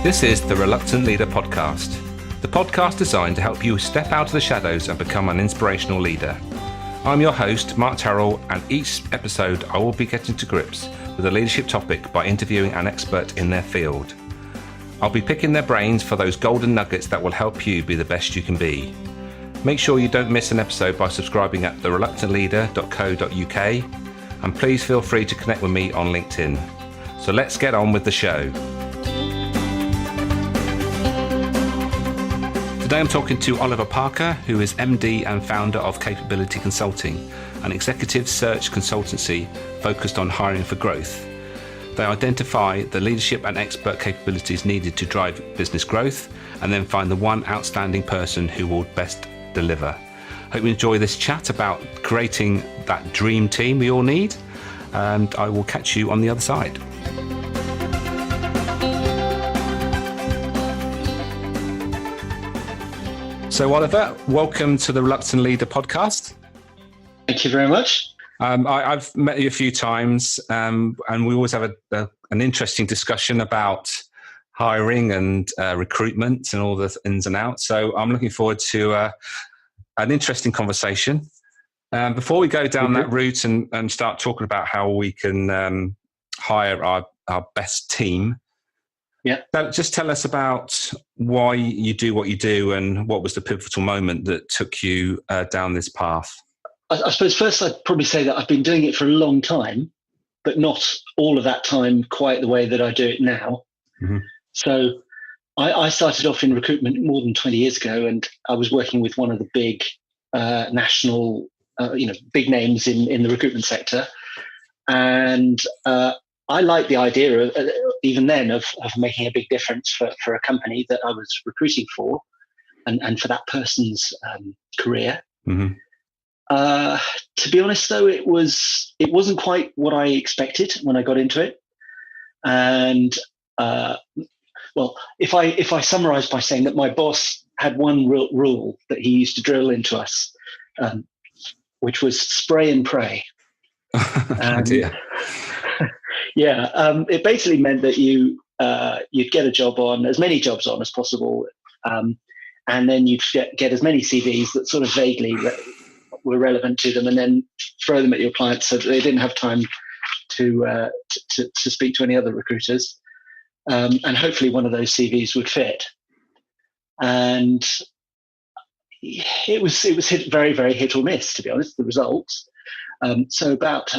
This is the Reluctant Leader Podcast, the podcast designed to help you step out of the shadows and become an inspirational leader. I'm your host, Mark Terrell, and each episode I will be getting to grips with a leadership topic by interviewing an expert in their field. I'll be picking their brains for those golden nuggets that will help you be the best you can be. Make sure you don't miss an episode by subscribing at thereluctantleader.co.uk, and please feel free to connect with me on LinkedIn. So let's get on with the show. Today I'm talking to Oliver Parker, who is MD and founder of Capability Consulting, an executive search consultancy focused on hiring for growth. They identify the leadership and expert capabilities needed to drive business growth and then find the one outstanding person who will best deliver. Hope you enjoy this chat about creating that dream team we all need, and I will catch you on the other side. So Oliver, welcome to the Reluctant Leader Podcast. Thank you very much. I've met you a few times, and we always have an interesting discussion about hiring and recruitment and all the ins and outs. So I'm looking forward to an interesting conversation. Before we go down that route and start talking about how we can hire our best team, just tell us about why you do what you do and what was the pivotal moment that took you down this path. I suppose first I'd probably say that I've been doing it for a long time, but not all of that time quite the way that I do it now. Mm-hmm. So I started off in recruitment more than 20 years ago, and I was working with one of the big national, big names in the recruitment sector. And I liked the idea of, even then of making a big difference for a company that I was recruiting for and for that person's career. Mm-hmm. To be honest, though, it wasn't quite what I expected when I got into it. And if I summarize by saying that my boss had one rule that he used to drill into us, which was spray and pray. Oh dear. It basically meant that you'd get a job on, as many jobs on as possible, and then you'd get as many CVs that sort of vaguely were relevant to them, and then throw them at your clients so that they didn't have time to speak to any other recruiters, and hopefully one of those CVs would fit. And it was very, very hit or miss, to be honest, the results. So about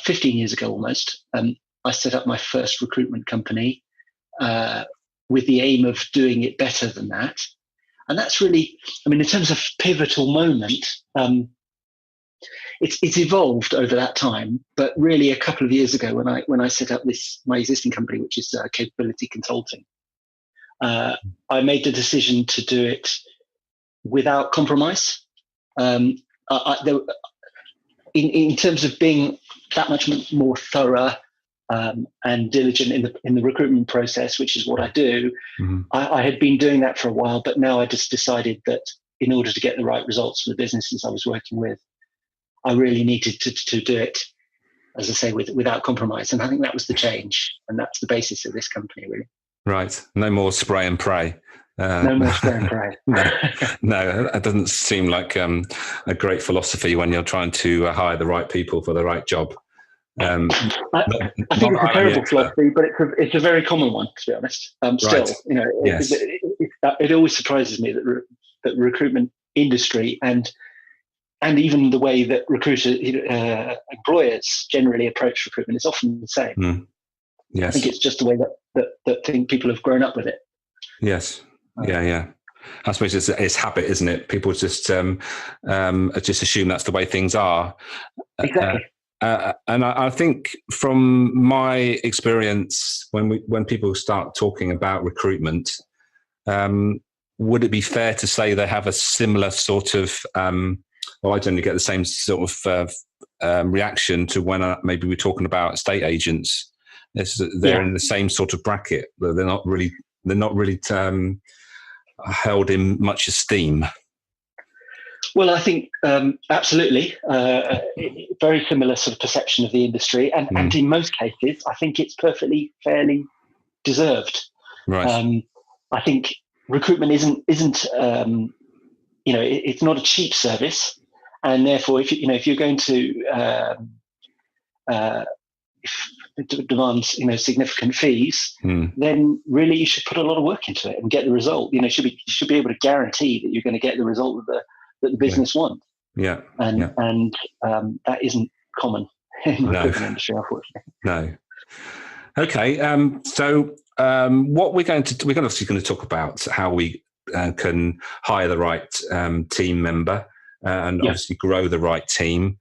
15 years ago almost, I set up my first recruitment company with the aim of doing it better than that. And that's really, in terms of pivotal moment, it's evolved over that time. But really, a couple of years ago, when I set up my existing company, which is Capability Consulting, I made the decision to do it without compromise. In terms of being that much more thorough and diligent in the recruitment process, which is what I do. Mm-hmm. I had been doing that for a while, but now I just decided that in order to get the right results for the businesses I was working with, I really needed to do it, as I say, without compromise. And I think that was the change, and that's the basis of this company, really. Right. No more spray and pray. No more spray and pray. No, it doesn't seem like a great philosophy when you're trying to hire the right people for the right job. I think it's a terrible philosophy, but it's a very common one, to be honest. Still, right. Yes. It always surprises me that the recruitment industry and even the way that employers generally approach recruitment is often the same. Mm. Yes. I think it's just the way that people have grown up with it. Yes. Yeah. I suppose it's habit, isn't it? People just assume that's the way things are. Exactly. And I think from my experience, when people start talking about recruitment, would it be fair to say they have a similar sort of, I generally get the same sort of reaction to when maybe we're talking about estate agents. They're in the same sort of bracket. They're not really held in much esteem. Well, I think absolutely. Very similar sort of perception of the industry. And in most cases, I think it's perfectly fairly deserved. Right. I think recruitment isn't it's not a cheap service, and therefore, if you're going to if demands significant fees, then really you should put a lot of work into it and get the result. You should be able to guarantee that you're going to get the result that the business wants. Yeah, and that isn't common in the recruitment industry, unfortunately. No. Okay. So what we're obviously going to talk about how we can hire the right team member and obviously grow the right team.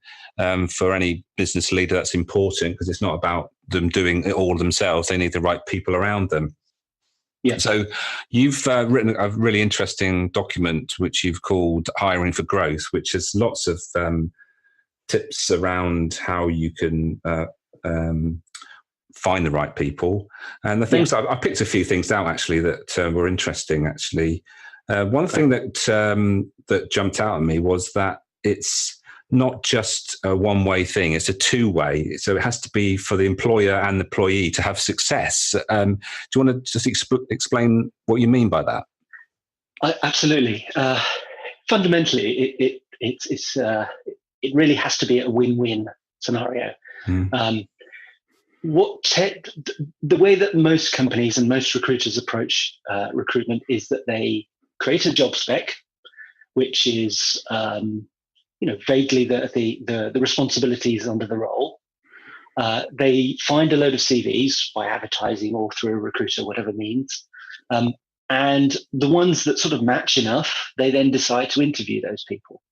For any business leader, that's important because it's not about them doing it all themselves. They need the right people around them. Yeah. So you've written a really interesting document which you've called Hiring for Growth, which has lots of tips around how you can find the right people. And the things I picked a few things out actually that were interesting. Actually, one thing that jumped out at me was that it's not just a one-way thing; it's a two-way. So it has to be for the employer and the employee to have success. Do you want to just explain what you mean by that? Absolutely. Fundamentally, it really has to be a win-win scenario. The way that most companies and most recruiters approach recruitment is that they create a job spec, which is vaguely the responsibilities under the role. They find a load of CVs by advertising or through a recruiter, whatever means. And the ones that sort of match enough, they then decide to interview those people.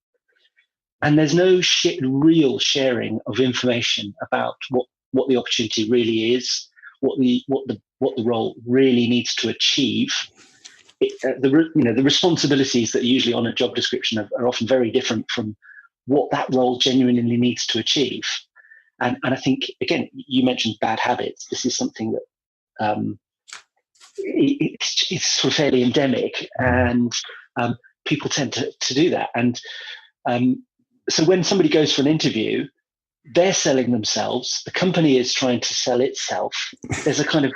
And there's no real sharing of information about what the opportunity really is, what the role really needs to achieve. The responsibilities that are usually on a job description are often very different from what that role genuinely needs to achieve. And I think, again, you mentioned bad habits. This is something that it's sort of fairly endemic, and people tend to do that. And so when somebody goes for an interview, they're selling themselves. The company is trying to sell itself. There's a kind of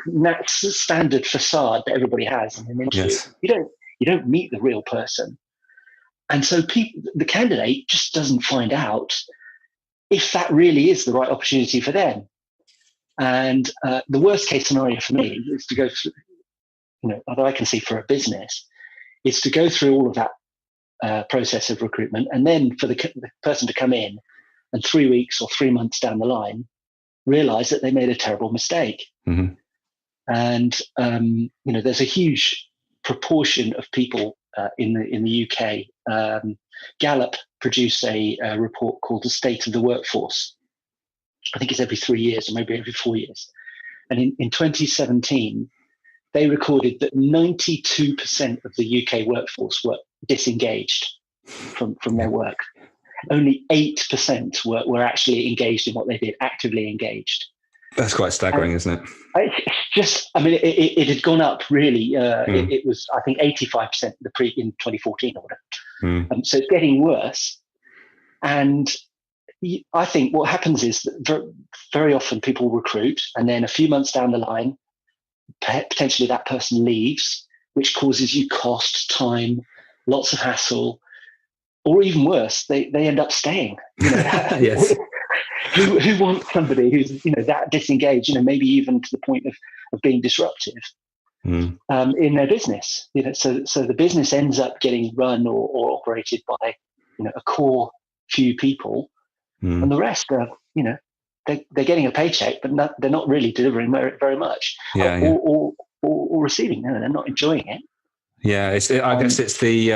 standard facade that everybody has in an interview. Yes. You don't meet the real person. And so the candidate just doesn't find out if that really is the right opportunity for them. And the worst case scenario for me is to go through, that I can see for a business, is to go through all of that process of recruitment, and then for the person to come in and 3 weeks or 3 months down the line, realize that they made a terrible mistake. Mm-hmm. And, there's a huge proportion of people in the UK. Gallup produce a report called The State of the Workforce. I think it's every 3 years or maybe every 4 years. And in 2017, they recorded that 92% of the UK workforce were disengaged from their work. Only 8% were actually engaged in what they did, actively engaged. That's quite staggering, isn't it? It's just, it had gone up really. It was, I think, 85% in 2014 or whatever. So it's getting worse. And I think what happens is that very often people recruit, and then a few months down the line, potentially that person leaves, which causes you cost, time, lots of hassle, or even worse, they end up staying. Yes. Who wants somebody who's that disengaged, maybe even to the point of being disruptive in their business? So the business ends up getting run or operated by a core few people, and the rest are they're getting a paycheck, but they're not really delivering very much, or receiving. No, they're not enjoying it. Yeah, I guess it's the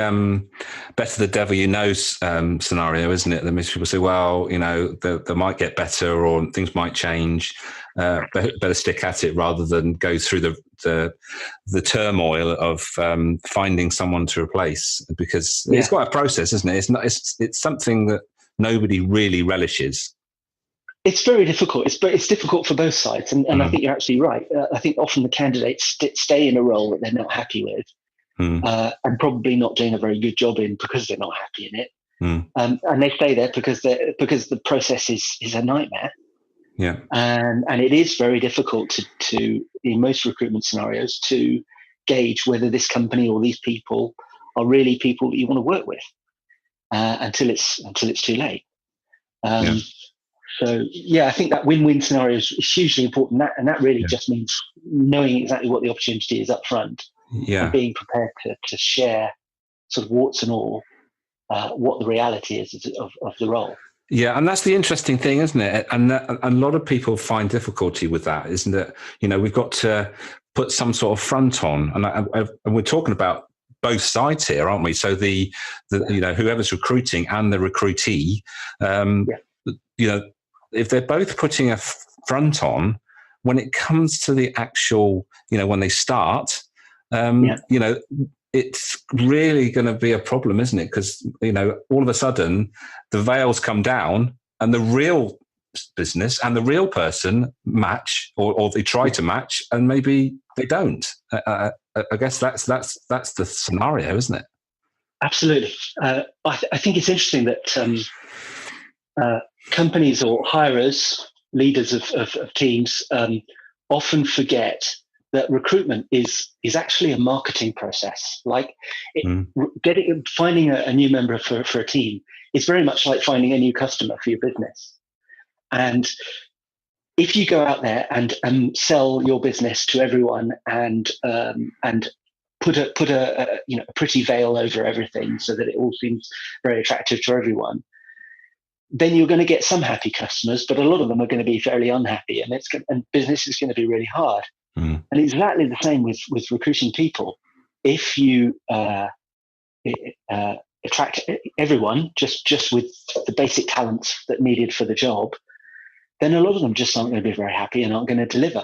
better the devil you know scenario, isn't it? That most people say, well, they might get better or things might change. Better stick at it rather than go through the turmoil of finding someone to replace, because it's quite a process, isn't it? It's something that nobody really relishes. It's very difficult. It's difficult for both sides, and I think you're absolutely right. I think often the candidates stay in a role that they're not happy with. And probably not doing a very good job in because they're not happy in it. And they stay there because the process is a nightmare. And it is very difficult to in most recruitment scenarios to gauge whether this company or these people are really people that you want to work with until it's too late. So I think that win-win scenario is hugely important. That really just means knowing exactly what the opportunity is up front, and being prepared to share sort of warts and all what the reality is of the role. Yeah, and that's the interesting thing, isn't it? And a lot of people find difficulty with that, isn't it? We've got to put some sort of front on, and we're talking about both sides here, aren't we? So the whoever's recruiting and the recruitee, if they're both putting a front on, when it comes to the actual, when they start, it's really going to be a problem, isn't it? Because, all of a sudden the veils come down and the real business and the real person match, or they try to match, and maybe they don't. I guess that's the scenario, isn't it? Absolutely. I think it's interesting that companies or hirers, leaders of teams, often forget that recruitment is actually a marketing process. Like finding a new member for a team is very much like finding a new customer for your business. And if you go out there and sell your business to everyone and put a pretty veil over everything so that it all seems very attractive to everyone, then you're going to get some happy customers, but a lot of them are going to be fairly unhappy, and business is going to be really hard. And exactly the same with recruiting people. If you attract everyone just with the basic talents that needed for the job, then a lot of them just aren't going to be very happy and aren't going to deliver.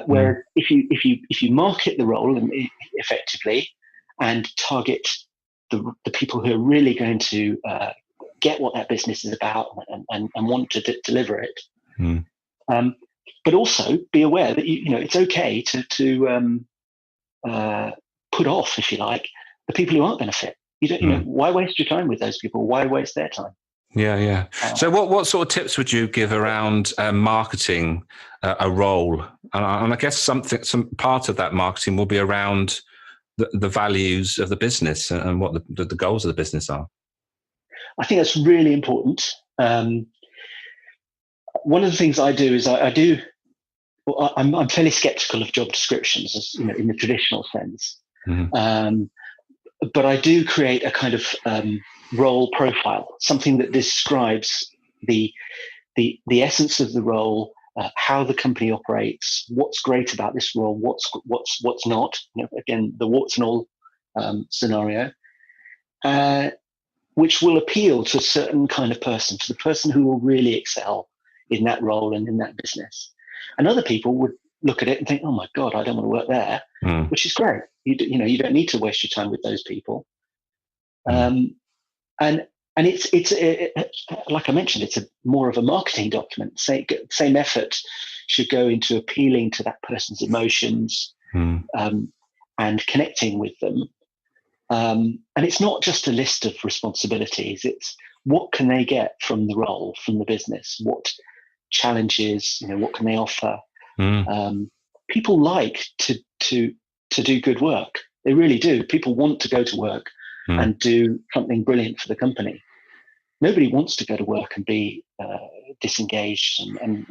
Where if you market the role effectively and target the people who are really going to get what that business is about and want to deliver it. But also be aware that it's okay to put off, if you like, the people who aren't going to fit. You don't, why waste your time with those people? Why waste their time? Yeah. So what sort of tips would you give around marketing a role? And I guess some part of that marketing will be around the values of the business and what the goals of the business are. I think that's really important. One of the things I do is I'm fairly skeptical of job descriptions, as in the traditional sense. But I do create a kind of role profile, something that describes the essence of the role, how the company operates, what's great about this role, what's not. Again, the warts and all scenario, which will appeal to a certain kind of person, to the person who will really excel in that role and in that business. And other people would look at it and think, "Oh my God, I don't want to work there," which is great. You don't need to waste your time with those people. And it's like I mentioned, it's more of a marketing document. Same effort should go into appealing to that person's emotions and connecting with them. And it's not just a list of responsibilities. It's what can they get from the role, from the business? What challenges? What can they offer? People like to do good work. They really do. People want to go to work and do something brilliant for the company. Nobody wants to go to work and be disengaged and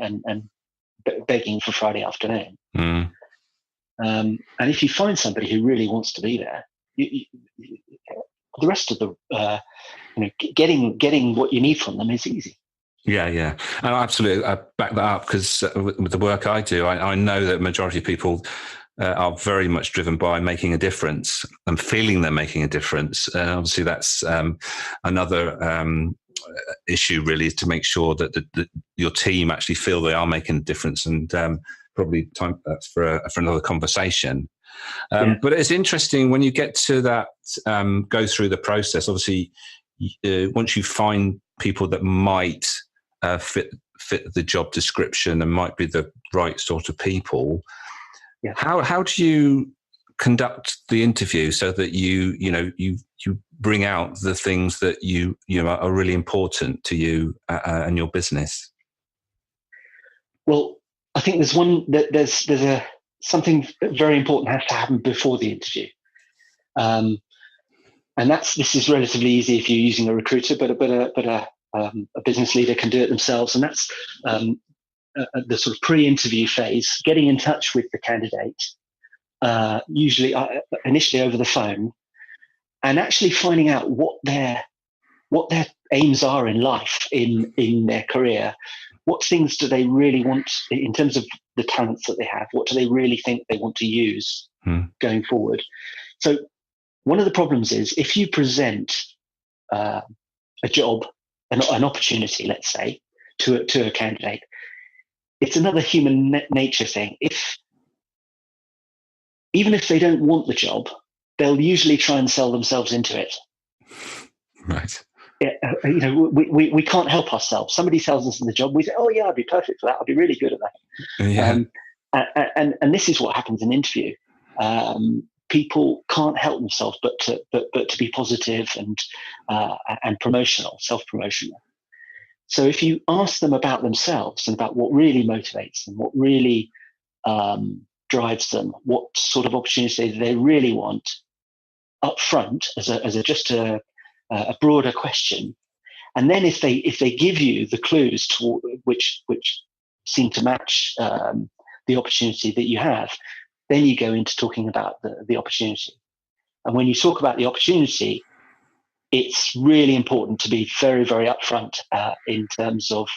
begging for Friday afternoon. And if you find somebody who really wants to be there, the rest of the getting what you need from them is easy. Yeah. And absolutely, I back that up, because with the work I do, I know that the majority of people are very much driven by making a difference and feeling they're making a difference. And obviously that's another issue, really, is to make sure that your team actually feel they are making a difference, and probably time that's for another conversation. But it's interesting when you get to that, go through the process. Obviously, once you find people that might fit the job description and might be the right sort of people, how do you conduct the interview so that you bring out the things that you are really important to you and your business? Well, I think there's something very important has to happen before the interview. And this is relatively easy if you're using a recruiter, but a business leader can do it themselves. And that's the sort of pre-interview phase, getting in touch with the candidate, usually initially over the phone, and actually finding out what their aims are in life, in their career. What things do they really want in terms of the talents that they have? What do they really think they want to use going forward? So one of the problems is if you present a job, an opportunity, let's say, to a candidate, it's another human nature thing. Even if they don't want the job, they'll usually try and sell themselves into it. Right. We can't help ourselves. Somebody sells us in the job. We say, "Oh yeah, I'd be perfect for that. I'd be really good at that." Yeah. And this is what happens in interview. People can't help themselves but to be positive and promotional, self-promotional. So if you ask them about themselves and about what really motivates them, what really drives them, what sort of opportunity they really want up front as a broader question, and then if they give you the clues to which seem to match the opportunity that you have, then you go into talking about the opportunity. And when you talk about the opportunity, it's really important to be very, very upfront in terms of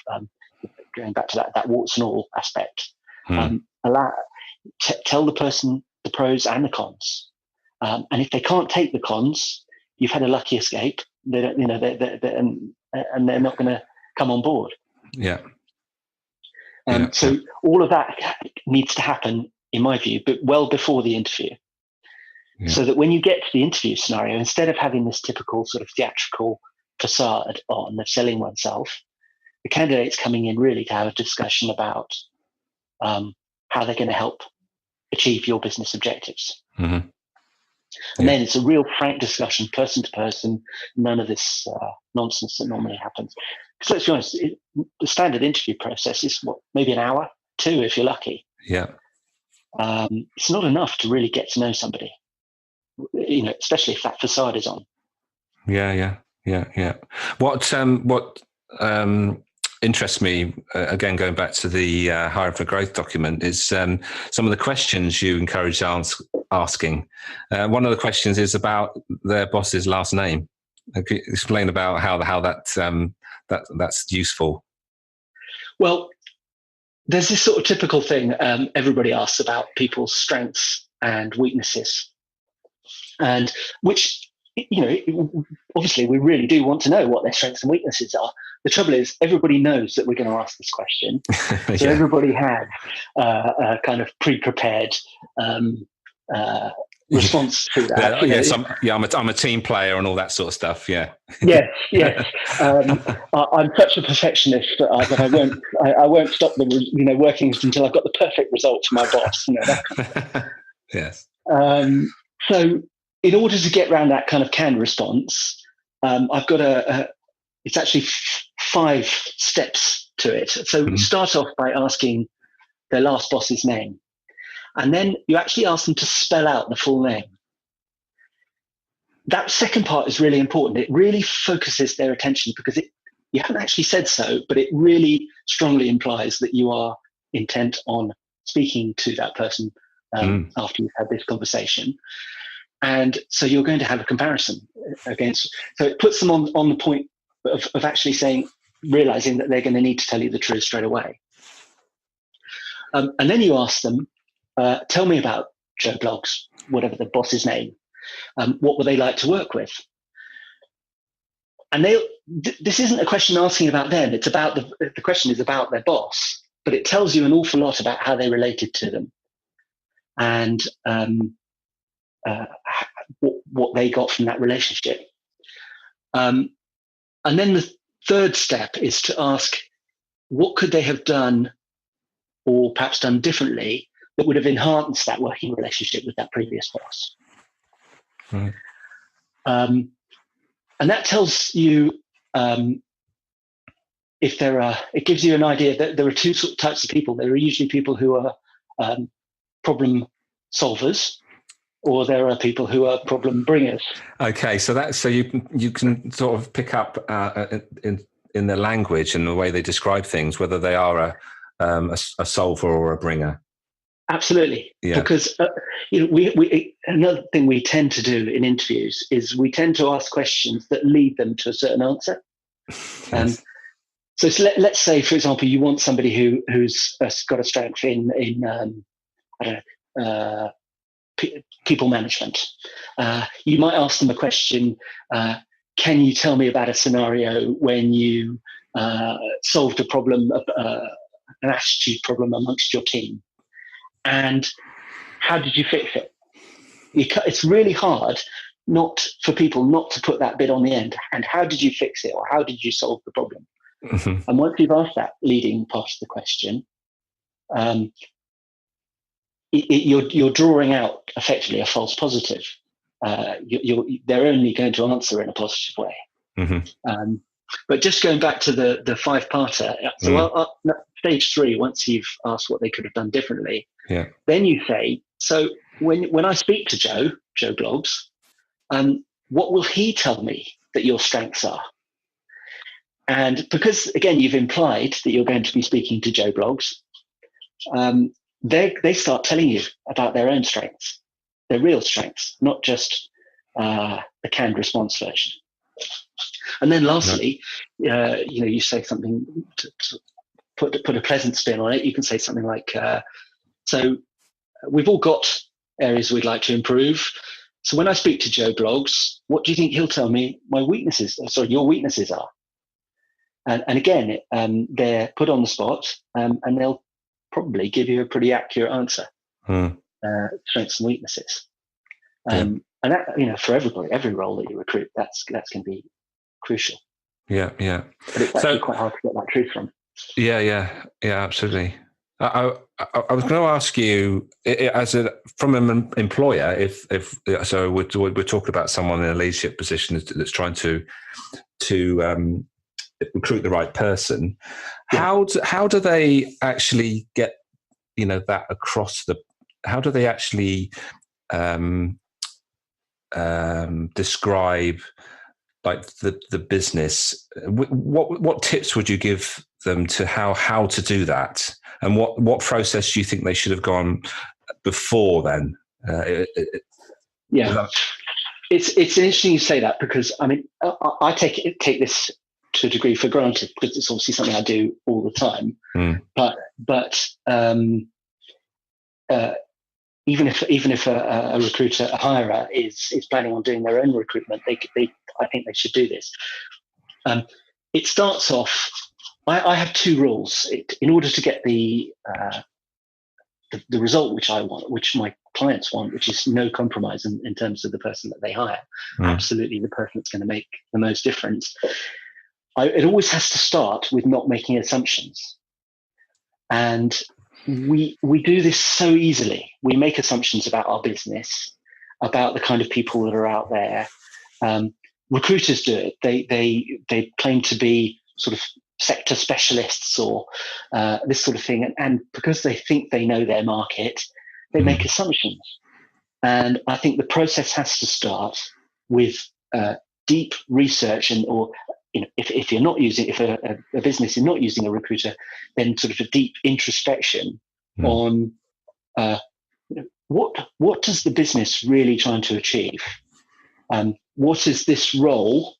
going back to that warts and all aspect. Tell the person the pros and the cons, and if they can't take the cons, you've had a lucky escape. They don't, and they're not going to come on board. Yeah. So all of that needs to happen, in my view, but well before the interview. Yeah. So that when you get to the interview scenario, instead of having this typical sort of theatrical facade on of selling oneself, the candidate's coming in really to have a discussion about how they're going to help achieve your business objectives. Mm-hmm. And then it's a real frank discussion, person to person, none of this nonsense that normally happens. Because let's be honest, the standard interview process is maybe an hour, 2 if you're lucky. Yeah. It's not enough to really get to know somebody, especially if that facade is on. Yeah. What interests me, again, going back to the Hiring for Growth document, is some of the questions you encourage asking. One of the questions is about their boss's last name. Can you explain about how that's useful? Well, there's this sort of typical thing everybody asks about people's strengths and weaknesses, and which, obviously we really do want to know what their strengths and weaknesses are. The trouble is everybody knows that we're going to ask this question. So everybody had a kind of pre-prepared response to that. I'm a team player and all that sort of stuff. Yeah. Yes. I'm such a perfectionist that I won't stop them, working until I've got the perfect result for my boss. Yes. So in order to get around that kind of canned response, I've got it's actually 5 steps to it. So we start off by asking their last boss's name. And then you actually ask them to spell out the full name. That second part is really important. It really focuses their attention because you haven't actually said so, but it really strongly implies that you are intent on speaking to that person after you've had this conversation. And so you're going to have a comparison against, so it puts them on the point of actually realizing that they're going to need to tell you the truth straight away. And then you ask them, tell me about Joe Bloggs, whatever the boss's name. What would they like to work with? And this isn't a question asking about them. It's about the question is about their boss, but it tells you an awful lot about how they related to them and what they got from that relationship. And then the third step is to ask, what could they have done or perhaps done differently that would have enhanced that working relationship with that previous boss? Right. And that tells you, it gives you an idea that there are two types of people. There are usually people who are problem solvers, or there are people who are problem bringers. Okay, so you can sort of pick up in the language and the way they describe things whether they are a solver or a bringer. Absolutely, yeah. Because we another thing we tend to do in interviews is we tend to ask questions that lead them to a certain answer. Yes. So let's say, for example, you want somebody who's got a strength in I don't know, people management. You might ask them a question. Can you tell me about a scenario when you solved a problem, an attitude problem amongst your team? And how did you fix it? It's really hard for people not to put that bit on the end. And how did you fix it? Or how did you solve the problem? Mm-hmm. And once you've asked that leading past the question, you're drawing out effectively a false positive. They're only going to answer in a positive way. Mm-hmm. But just going back to the 5-parter, so stage 3, once you've asked what they could have done differently, then you say, so when I speak to Joe Bloggs, what will he tell me that your strengths are? And because, again, you've implied that you're going to be speaking to Joe Bloggs, they start telling you about their own strengths, their real strengths, not just the canned response version. And then lastly, you say something to put a pleasant spin on it. You can say something like, so we've all got areas we'd like to improve. So when I speak to Joe Bloggs, what do you think he'll tell me your weaknesses are? And again, they're put on the spot, and they'll probably give you a pretty accurate answer. Strengths and weaknesses. And that, for everybody, every role that you recruit, that's going to be crucial. Yeah. But it's actually quite hard to get that truth from. Yeah, absolutely. I was going to ask you, from an employer, if so, we're talking about someone in a leadership position that's trying to recruit the right person. How do they actually get that across how do they actually describe like the business? What tips would you give them to how to do that, and what process do you think they should have gone before then? It's interesting you say that, because I mean I take this to a degree for granted, because it's obviously something I do all the time. But even if a recruiter, a hirer is planning on doing their own recruitment, I think they should do this. It starts off. I have 2 rules in order to get the result which I want, which my clients want, which is no compromise in terms of the person that they hire. Absolutely, the person that's going to make the most difference. It always has to start with not making assumptions, and we do this so easily. We make assumptions about our business, about the kind of people that are out there. Recruiters do it. They claim to be sort of sector specialists or this sort of thing, and because they think they know their market, they make assumptions. And I think the process has to start with deep research, or if you're not using, if a business is not using a recruiter, then sort of a deep introspection on what does the business really trying to achieve? What is this role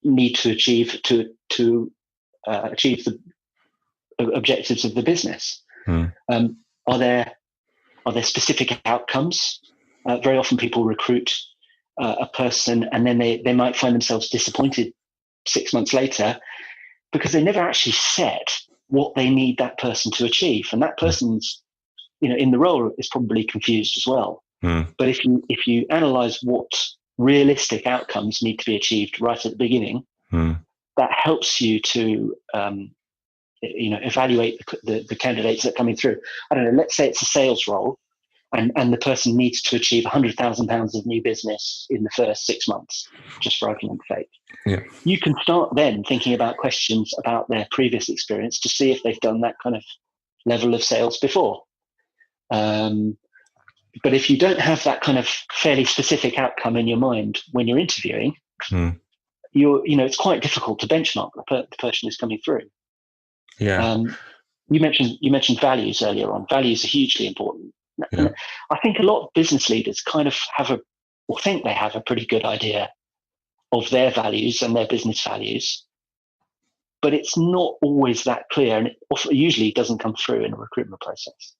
need to achieve to achieve the objectives of the business? Are there specific outcomes? Very often people recruit a person and then they might find themselves disappointed 6 months later because they never actually said what they need that person to achieve, and that person's in the role is probably confused as well. But if you analyze what realistic outcomes need to be achieved right at the beginning, that helps you to evaluate the candidates that are coming through. I don't know, let's say it's a sales role and the person needs to achieve £100,000 of new business in the first 6 months, just for argument's sake. Yeah. You can start then thinking about questions about their previous experience to see if they've done that kind of level of sales before. But if you don't have that kind of fairly specific outcome in your mind when you're interviewing, it's quite difficult to benchmark the person who's coming through. Yeah. You mentioned values earlier on. Values are hugely important. Yeah. I think a lot of business leaders kind of think they have a pretty good idea of their values and their business values, but it's not always that clear, and it usually doesn't come through in a recruitment process.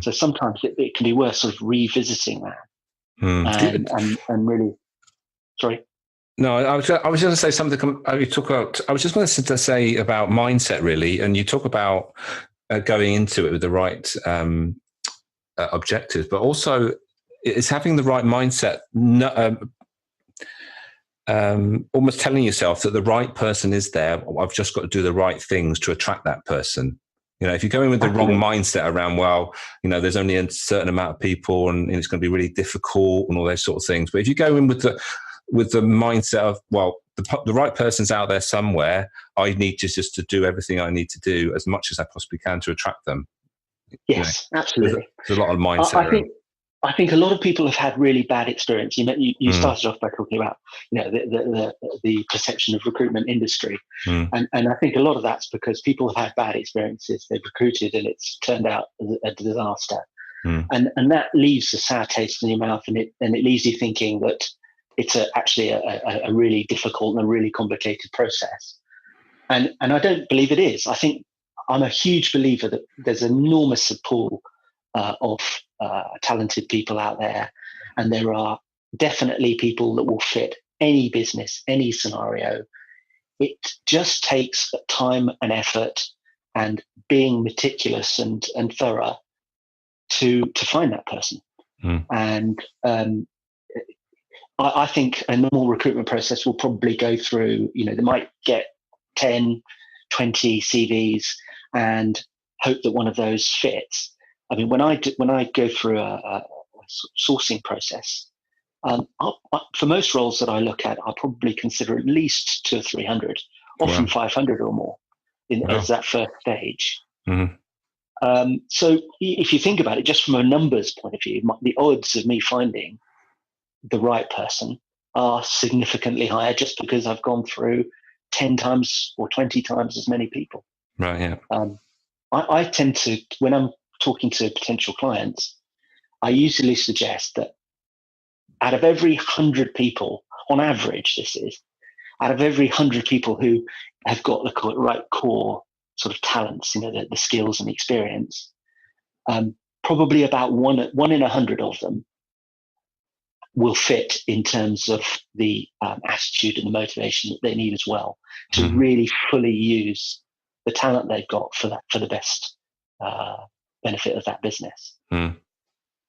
So sometimes it can be worth sort of revisiting that and really. Sorry. No, I was just going to say something. You talk about. I was just going to say about mindset, really, and you talk about going into it with the right objectives, but also it's having the right mindset. Almost telling yourself that the right person is there. I've just got to do the right things to attract that person. If you go in with the wrong mindset around, there's only a certain amount of people and it's going to be really difficult and all those sort of things. But if you go in with the mindset of, the right person's out there somewhere, I need just to do everything I need to do as much as I possibly can to attract them. Yes, absolutely. There's a lot of mindset. I think a lot of people have had really bad experience. You started off by talking about the perception of recruitment industry, and I think a lot of that's because people have had bad experiences. They've recruited and it's turned out a disaster, and that leaves a sour taste in your mouth, and it leaves you thinking that it's actually a really difficult and a really complicated process. And I don't believe it is. I think I'm a huge believer that there's an enormous pool of talented people out there, and there are definitely people that will fit any business, any scenario. It just takes time and effort and being meticulous and thorough to find that person. And I think a normal recruitment process will probably go through, they might get 10, 20 CVs and hope that one of those fits. I mean, when I go through a sourcing process, for most roles that I look at, I'll probably consider at least 200 or 300, often 500 or more as that first stage. So if you think about it, just from a numbers point of view, the odds of me finding the right person are significantly higher just because I've gone through 10 times or 20 times as many people. Right. Yeah. I tend to, when I'm talking to potential clients, I usually suggest that out of every 100 people, on average, out of every 100 people who have got the right core sort of talents, the skills and experience, probably about one in 100 of them will fit in terms of the attitude and the motivation that they need as well to really fully use the talent they've got for the best benefit of that business.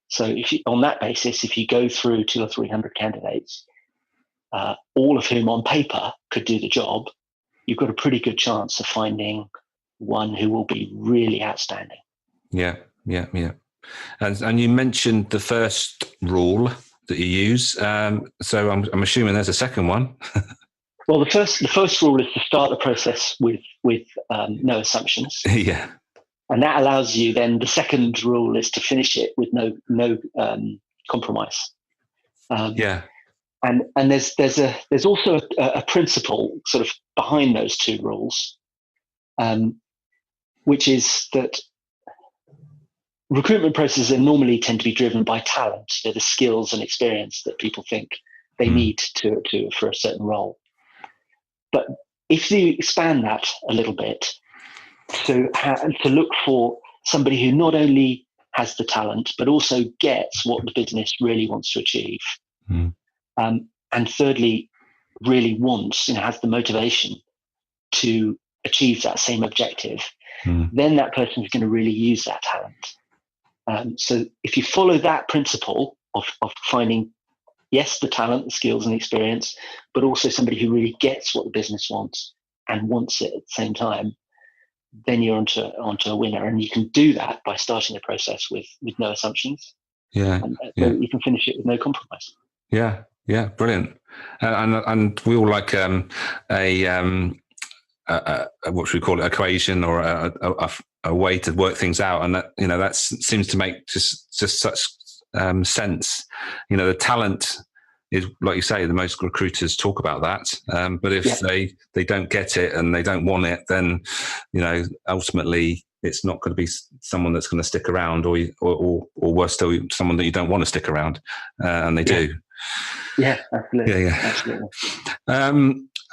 So on that basis, if you go through 200 or 300 candidates, all of whom on paper could do the job, you've got a pretty good chance of finding one who will be really outstanding. Yeah. And you mentioned the first rule that you use. So I'm assuming there's a second one. Well, the first rule is to start the process with no assumptions. Yeah. And that allows you then, the second rule is to finish it with no compromise. Yeah. And there's also a principle sort of behind those two rules, which is that recruitment processes normally tend to be driven by talent. They're the skills and experience that people think they need for a certain role. But if you expand that a little bit to look for somebody who not only has the talent, but also gets what the business really wants to achieve, and thirdly, really wants, has the motivation to achieve that same objective, then that person is going to really use that talent. So if you follow that principle of finding, yes, the talent, the skills and experience, but also somebody who really gets what the business wants and wants it at the same time, then you're onto a winner. And you can do that by starting the process with no assumptions. Yeah. And you can finish it with no compromise. Yeah. Yeah, brilliant. And we all like a what should we call it, equation, or a way to work things out, and that seems to make just such sense. The talent is, like you say, the most recruiters talk about that, but if they don't get it and they don't want it, then ultimately it's not going to be someone that's going to stick around, or worse still, someone that you don't want to stick around, and they do. Yeah, absolutely. Yeah. Absolutely.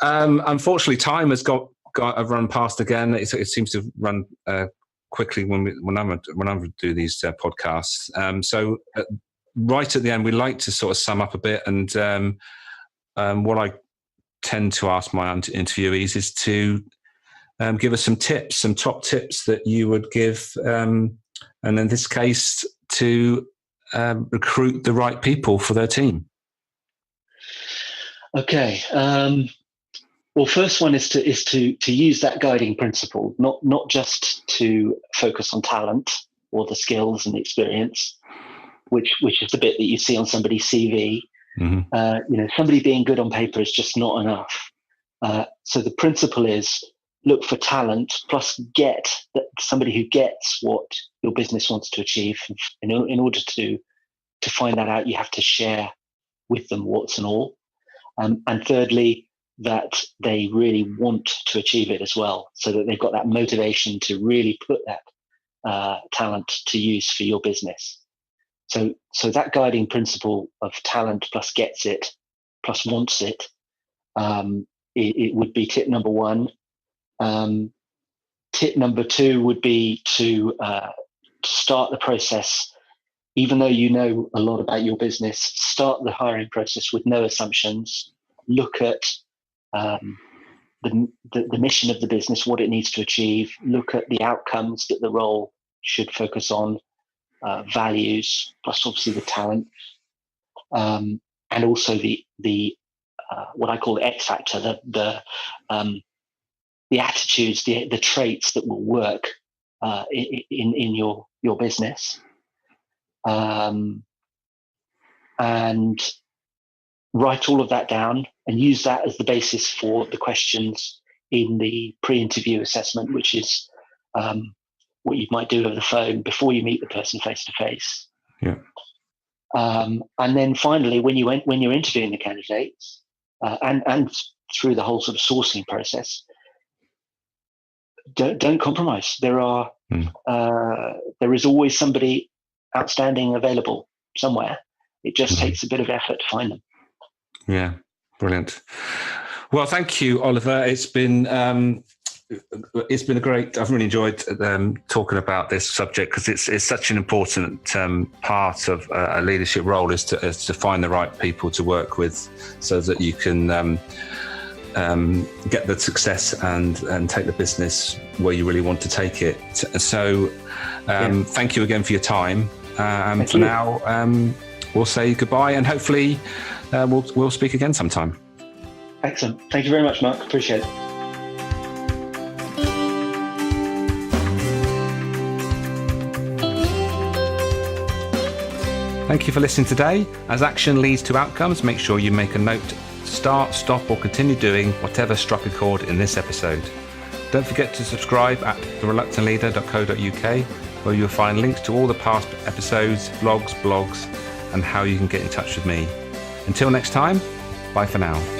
Unfortunately, time has got run past again. It seems to run quickly when I do these podcasts. So right at the end, we like to sort of sum up a bit, and what I tend to ask my interviewees is to give us some top tips that you would give, and in this case, to recruit the right people for their team. Okay. Well, first one is to use that guiding principle, not just to focus on talent or the skills and the experience, which is the bit that you see on somebody's CV. Mm-hmm. Somebody being good on paper is just not enough. So the principle is look for talent plus get somebody who gets what your business wants to achieve. In order to find that out, you have to share with them warts and all. And thirdly, that they really want to achieve it as well, so that they've got that motivation to really put that talent to use for your business. So that guiding principle of talent plus gets it plus wants it, it would be tip number one. Tip number two would be to start the process. Even though you know a lot about your business, start the hiring process with no assumptions. Look at the mission of the business, what it needs to achieve. Look at the outcomes that the role should focus on, values, plus obviously the talent, and also the what I call the X factor, the attitudes, the traits that will work in your business. And write all of that down and use that as the basis for the questions in the pre-interview assessment, which is what you might do over the phone before you meet the person face to face. Yeah. And then finally, when you're interviewing the candidates, and through the whole sort of sourcing process, don't compromise. There is always somebody outstanding available somewhere. It just takes a bit of effort to find them. Yeah, brilliant. Well, thank you, Oliver. It's been a great. I've really enjoyed talking about this subject, because it's such an important part of a leadership role is to find the right people to work with, so that you can get the success and take the business where you really want to take it. So, thank you again for your time. For now, we'll say goodbye, and hopefully we'll speak again sometime. Excellent. Thank you very much, Mark. Appreciate it. Thank you for listening today. As action leads to outcomes, make sure you make a note to start, stop, or continue doing whatever struck a chord in this episode. Don't forget to subscribe at thereluctantleader.co.uk, where you'll find links to all the past episodes, blogs, and how you can get in touch with me. Until next time, bye for now.